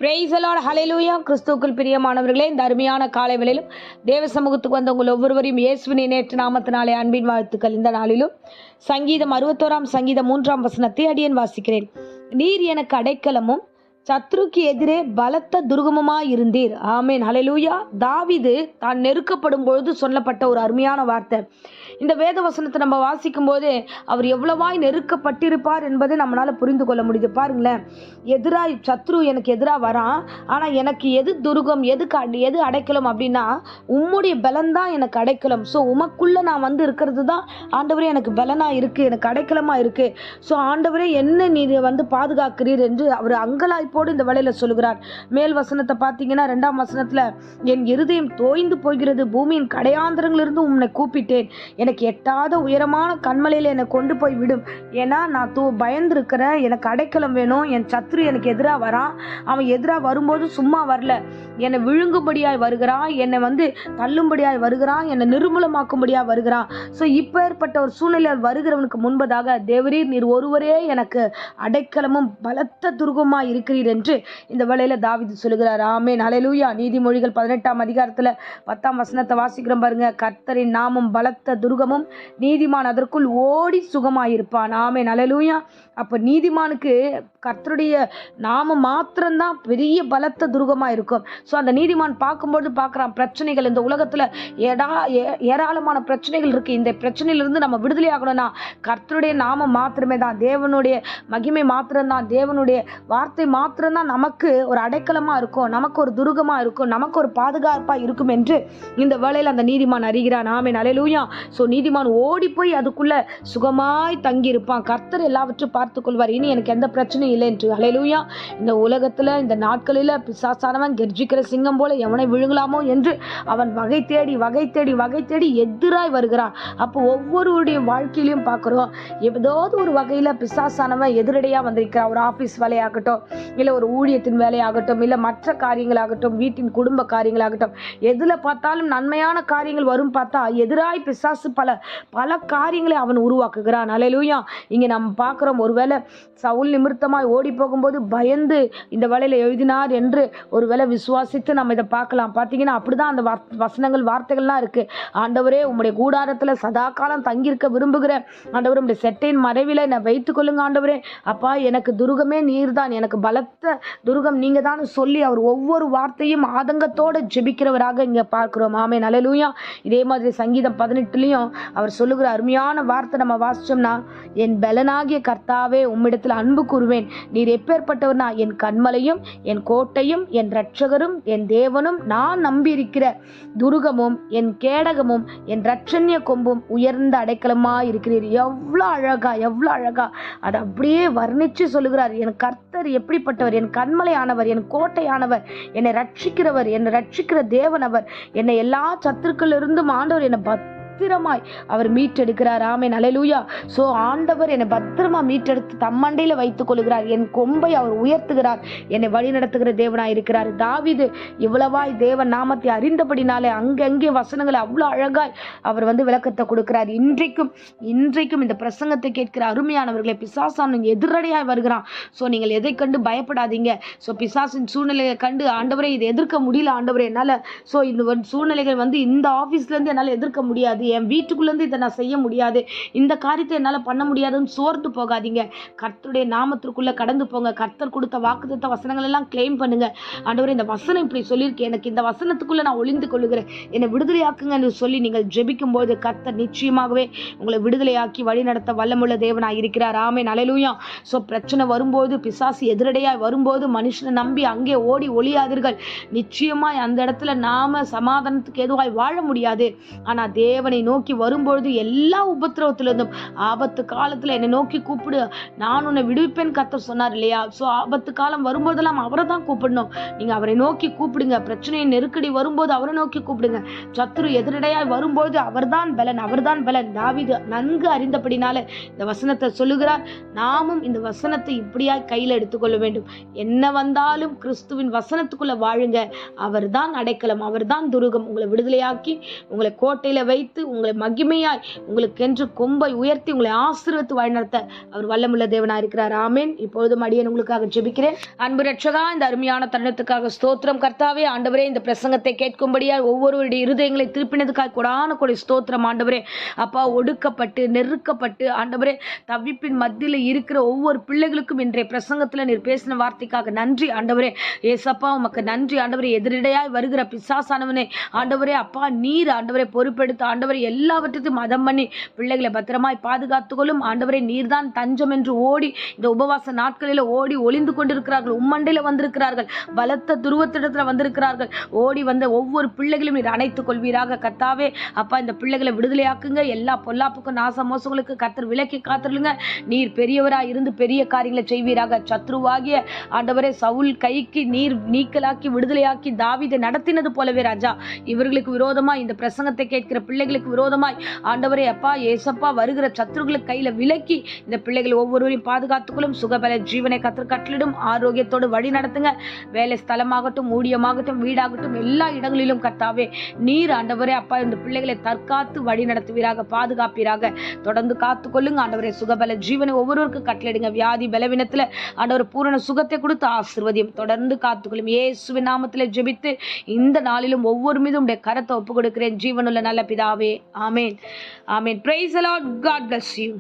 Praise the Lord, ஹல்லேலூயா. கிறிஸ்துவுக்குள் பிரியமானவர்களே, இந்த அருமையான காலை வேளையிலும் தேவ சமூகத்துக்கு வந்த உங்கள் ஒவ்வொருவரையும் இயேசுவின் நேற்று நாமத்தினாலே அன்பின் வாழ்த்துக்கள். இந்த நாளிலும் சங்கீதம் 61 சங்கீதம் 3 வசனத்தை அடியேன் வாசிக்கிறேன். நீர் எனக்கு அடைக்கலமும் சத்ருக்கு எதிரே பலத்த துருகமுமாய் இருந்தீர். ஆமேன், ஹல்லேலூயா. தாவீது தான் நெருக்கப்படும் பொழுது சொல்லப்பட்ட ஒரு அருமையான வார்த்தை. இந்த வேத வசனத்தை நம்ம வாசிக்கும் போது அவர் எவ்வளவாய் நெருக்கப்பட்டிருப்பார் என்பதை நம்மளால புரிந்து கொள்ள முடியுது. பாருங்களேன், எதிராய் சத்ரு எனக்கு எதிராக வரான், ஆனா எனக்கு எது துருகம், எது அடைக்கலம் அப்படின்னா உம்முடைய பலன்தான் எனக்கு அடைக்கலம். ஸோ உமக்குள்ள நான் வந்து இருக்கிறது தான் ஆண்டவரே எனக்கு பலனா இருக்கு, எனக்கு அடைக்கலமா இருக்கு. ஸோ ஆண்டவரே என்ன நீர் வந்து பாதுகாக்கிறீர் என்று அவர் அங்கலாய்ப்போடு இந்த வேளையில சொல்லுகிறார். மேல் வசனத்தை பார்த்தீங்கன்னா 2ஆம் வசனத்துல, என் இருதயம் தோய்ந்து போகிறது, பூமியின் கடையாந்திரங்களிலிருந்து உன்னை கூப்பிட்டேன், எனக்கு எட்டாத உயரமான கண்மலையில என்னை கொண்டு போய் விடும். ஏன்னா நான் பயந்து இருக்கிறேன், எனக்கு அடைக்கலம் வேணும். என் சத்ரு எனக்கு எதிராக வரான், அவன் எதிராக வரும்போது சும்மா வரல, என்னை விழுங்கும்படியாய் வருகிறான், என்னை வந்து தள்ளும்படியாய் வருகிறான், என்னை நிர்மூலமாக்கும்படியாய் வருகிறான். ஸோ இப்போ ஏற்பட்ட ஒரு சூழ்நிலையில் வருகிறவனுக்கு முன்பதாக தேவரீர் நீர் ஒருவரே எனக்கு அடைக்கலமும் பலத்த துருகமாய் இருக்கிறீர் என்று இந்த வேளையில தாவீது சொல்லுகிறார். ஆமென், ஹல்லேலூயா. நீதிமொழிகள் 18ஆம் அதிகாரத்துல 10ஆம் வசனத்தை வாசிக்கிறோம் பாருங்க. கர்த்தரின் நாமம் பலத்த துருகமும், நீதிமான் அதற்குள் ஓடி சுகமாயிருப்பான். ஆமென், ஹல்லேலூயா. அப்ப நீதிமானுக்கு கர்த்தருடைய நாமம் மாத்திரம்தான் பெரிய பலத்த துருகமா இருக்கும். ஸோ அந்த நீதிமான் பார்க்கும்போது பார்க்குறான் பிரச்சனைகள், இந்த உலகத்துல ஏராளமான பிரச்சனைகள் இருக்கு. இந்த பிரச்சனையிலிருந்து நம்ம விடுதலை ஆகணும்னா கர்த்தருடைய நாமம் மாத்திரமே தான், தேவனுடைய மகிமை மாத்திரம்தான், தேவனுடைய வார்த்தை மாத்திரம்தான் நமக்கு ஒரு அடைக்கலமா இருக்கும், நமக்கு ஒரு துருகமா இருக்கும், நமக்கு ஒரு பாதுகாப்பா இருக்கும் என்று இந்த வேளையில் அந்த நீதிமான் அறிகிறான். ஆமென், ஹல்லேலூயா. ஸோ நீதிமான் ஓடி போய் அதுக்குள்ள சுகமாய் தங்கி இருப்பான். கர்த்தர் எல்லாவற்றையும் பார்த்துக் கொள்வார், இனி எனக்கு எந்த பிரச்சனையும் இல்லை என்று. ஹல்லேலூயா. இந்த உலகத்துல இந்த நாட்களில பிசாசானவன் கெர்ஜிக்கிற சிங்கம் போல எவனை விழுங்கலாமோ என்று அவன் வகை தேடி எதிராய் வருகிறான். அப்போ ஒவ்வொருடைய வாழ்க்கையிலையும் பார்க்கிறோம், ஏதாவது ஒரு வகையில பிசாசானவன் எதிரடையா வந்திருக்கிறான். ஒரு ஆபீஸ் வேலையாகட்டும், இல்ல ஒரு ஊழியத்தின் வேலையாகட்டும், இல்ல மற்ற காரியங்களாகட்டும், வீட்டின் குடும்ப காரியங்களாகட்டும், எதுல பார்த்தாலும் நன்மையான காரியங்கள் வரும் பார்த்தா எதிராய் பிசாசு பல காரியங்களை அவன் உருவாக்குகிறான். ஹல்லேலூயா. இங்க நம்ம பார்க்கிறோம், ஒருவேளை சவுல் நிமித்தமாய் ஓடி போகும்போது பயந்து இந்த வேளையில எழுதினார் என்று ஒருவேளை விசுவாசித்து நம்ம இதை பார்க்கலாம். பார்த்தீங்கன்னா அப்படிதான் அந்த வசனங்கள் வார்த்தைகள்லாம் இருக்கு. ஆண்டவரே உம்முடைய கூடாரத்துல சதா காலம் தங்கியிருக்க விரும்புகிறேன் ஆண்டவரே, உம்முடைய செட்டையின் மறைவில என்னை வைத்துக் கொள்ளுங்க ஆண்டவரே. அப்பா எனக்கு துருகமே நீர்தான், எனக்கு பலத்த துருகம் நீங்க தான் சொல்லி அவர் ஒவ்வொரு வார்த்தையும் ஆதங்கத்தோடு ஜெபிக்கிறவராக இங்க பார்க்கிறோம். ஆமென், ஹல்லேலூயா. இதே மாதிரி சங்கீதம் 18லயும் அவர் சொல்லுகிற அருமையான வார்த்தை நம்ம வாசிச்சோம்னா, என் பலனாகிய கர்த்தாவே உம்மிடத்தில் அன்பு கூறுவேன், நீர் எப்பேற்பட்டவர்னா என் கண்மலையும் என் கோட்டையும் என் இரட்சகரும் என் தேவனும், நான் நம்பியிருக்கிற துருகமும் என் கேடகமும் என் இரட்சண்ய கொம்பும் உயர்ந்த அடைக்கலமா இருக்கிறீர். எவ்வளவு அழகா அதை அப்படியே வர்ணிச்சு சொல்லுகிறார். என் கர்த்தர் எப்படிப்பட்டவர், என் கண்மலை ஆனவர், என் கோட்டை ஆனவர், என்னை ரட்சிக்கிறவர், என்னை ரட்சிக்கிற தேவன் அவர், என்னை எல்லா சத்துருக்கள் இருந்தும் ஆண்டவர் என்னை பத்திரமாய் அவர் மீட்டெடுக்கிறார். ஆமென், ஹல்லேலூயா. ஸோ ஆண்டவர் என்னை பத்திரமா மீட்டெடுத்து தம்மண்டையில வைத்துக் கொள்கிறார், என் கொம்பை அவர் உயர்த்துகிறார், என்னை வழி நடத்துகிற தேவனாய் இருக்கிறார். தாவீது இவ்வளவாய் தேவன் நாமத்தை அறிந்தபடினாலே அங்கங்கே வசனங்களை அவ்வளவு அழகாய் அவர் வந்து விளக்கத்தை கொடுக்கிறார். இன்றைக்கும் இந்த பிரசங்கத்தை கேட்கிற அருமையானவர்களை, பிசாசான் எதிரடையாய் வருகிறான். ஸோ நீங்கள் எதை கண்டு பயப்படாதீங்க. ஸோ பிசாசின் சூழ்நிலையை கண்டு ஆண்டவரே இதை எதிர்க்க முடியல ஆண்டவரே என்னால, ஸோ இந்த சூழ்நிலைகள் வந்து இந்த ஆபீஸ்ல இருந்து என்னால் எதிர்க்க முடியாது, என் வீட்டுக்குள்ளேருந்து இதை நான் செய்ய முடியாது, இந்த காரியத்தை என்னால் பண்ண முடியாதுன்னு சோர்ந்து போகாதீங்க. கர்த்தருடைய நாமத்திற்குள்ள கடந்து போங்க. கர்த்தர் கொடுத்த வாக்குத்தத்த வசனங்கள் எல்லாம் கிளைம் பண்ணுங்க. ஆண்டவரே இந்த வசனம் இப்படி சொல்லியிருக்கேன், எனக்கு இந்த வசனத்துக்குள்ள நான் ஒளிந்து கொள்ளுகிறேன், என்னை விடுதலையாக்குங்க என்று சொல்லி நீங்கள் ஜெபிக்கும் போது கர்த்தர் நிச்சயமாகவே உங்களை விடுதலையாக்கி வழி நடத்த வல்லமுள்ள தேவனாய் இருக்கிறார். ஆமென், ஹல்லேலூயா. ஸோ பிரச்சனை வரும்போது, பிசாசு எதிரடையாய் வரும்போது மனுஷனை நம்பி அங்கே ஓடி ஒளியாதீர்கள். நிச்சயமாய் அந்த இடத்துல நாம சமாதானத்துக்கு எதுவாய் வாழ முடியாது. ஆனா தேவனை நோக்கி வரும்பொழுது எல்லா உபத்திரவத்திலிருந்தும், ஆபத்து காலத்துல என்னை நோக்கி கூப்பிடு, நான் உன்னை விடுவிப்பேன் கர்த்தர் சொன்னார் இல்லையா? ஸோ ஆபத்து காலம் வரும்போதெல்லாம் அவரை தான் கூப்பிடணும். நீங்க அவரை நோக்கி கூப்பிடுங்க. பிரச்சனையை நெருக்கடி வரும்போது அவரை நோக்கி கூப்பிடுங்க. சத்துரு எதிரடையாய் வரும்போது அவர்தான் பலன். தாவீது நன்கு அறிந்தபடினால இந்த வசனத்தை சொல்லுகிறார். நாமும் இந்த வசனத்தை இப்படியாய் கையில எடுத்துக்கொள்ள வேண்டும். என்ன வந்தாலும் கிறிஸ்துவின் வசனத்துக்குள்ள வாழுங்க. அவர்தான் அடைக்கலம், அவர்தான் துருகம். உங்களை விடுதலையாக்கி உங்களை கோட்டையில வைத்து உங்களை மகிமையாய் உங்களுக்கென்று கொம்பை உயர்த்தி உங்களை ஆசீர்வதித்து வழிநடத்த அவர் வல்லமுள்ள தேவனாய் இருக்கிறார். ஆமென். இப்பொழுதும் அடியேன் உங்களுக்காக ஜெபிக்கிறேன். அன்பு ரட்சகா, இந்த அருமையான தருணத்துக்காக ஸ்தோத்திரம் கர்த்தாவே. ஆண்டவரே, இந்த பிரசங்கத்தை கேட்கும்படியால் ஒவ்வொருவருடைய இருதயங்களை திருப்பினதுக்காக கொடான கொடி ஸ்தோத்திரம் ஆண்டவரே. அப்பா, ஒடுக்கப்பட்டு நெருக்கப்பட்டு ஆண்டவரே தவிப்பின் மத்தியில் இருக்கிற ஒவ்வொரு பிள்ளைகளுக்கும் இன்றைய பிரசங்கத்தில் நீர் பேசின வார்த்தைக்காக நன்றி ஆண்டவரே. ஏசப்பா, உமக்கு நன்றி ஆண்டவரே. எதிரிடையாய் வருகிற பிசாசானவனே ஆண்டவரே, அப்பா நீர் ஆண்டவரை பொறுப்பெடுத்து ஆண்டவரை எல்லாவற்றையும் மதம் பண்ணி பிள்ளைகளை பத்திரமாய் பாதுகாத்துக்கொள்ளும் ஆண்டவரை. நீர்தான் தஞ்சம் என்று ஓடி இந்த உபவாச நாட்களில் ஓடி ஒளிந்து கொண்டிருக்கிறார்கள். உம்மண்டையில வந்திருக்கிறார்கள், பலத்த துருவத்திடத்துல வந்திருக்கிறார்கள். ஓடி வந்த ஒவ்வொரு பிள்ளைகளையும் நீர் அணைத்துக் கொள்வீராக கர்த்தாவே. அப்பா, இந்த பிள்ளைகளை விடுதலையாக்குங்க. எல்லா பொல்லாப்புக்கும் நாச மோசங்களுக்கு கர்த்தர் விலக்கி காத்துருங்க. நீர் பெரியவராய் இருந்து பெரிய காரியங்களை செய்வீராக. சத்ருவாகிய ஆண்டவரே சவுல் கைக்கு நீர் நீக்கலாக்கி விடுதலையாக்கி தாவீதை நடத்தினது போலவே ராஜா, இவர்களுக்கு விரோதமாய் இந்த பிரசங்கத்தை கேட்கிற பிள்ளைகளுக்கு விரோதமாய் ஆண்டவரே அப்பா ஏசப்பா வருகிற சத்துருகளுக்கு கையில விலக்கி இந்த பிள்ளைகள் ஒவ்வொருவரையும் பாதுகாத்துக்கொள்ளும். சுகபல ஜீவனை கர்த்தர் கட்டளிடும். ஆரோக்கியத்தோடு வழி நடத்துங்க. வேலை ஸ்தலமாகட்டும், ஊழியமாகட்டும், வீடாகட்டும், எல்லா இடங்களிலும் கர்த்தாவே நீர் ஆண்டவரே அப்பா இந்த பிள்ளைகளை தற்காத்து வழி நடத்துவீராக, பாதுகாப்பீராக. தொடர்ந்து காத்துக்கொள்ளுங்க ஆண்டவரே. சுகபல ஜீவனை ஒவ்வொருவருக்கும் கட்டளிடுங்க. வியாதி பலவீனத்துல ஆண்டவர் பூரண சுகத்தை கொடுத்து ஆசீர்வதியும். தொடர்ந்து காத்துக்கொள்ளும். இயேசுவின் நாமத்திலே ஜெபித்து இந்த நாளிலும் ஒவ்வொரு மீதும் உடைய கரத்தை ஒப்பு கொடுக்கிறேன் ஜீவனுள்ள நல்ல பிதாவே. ஆமேன். ஆமேன். Praise the Lord. God bless you.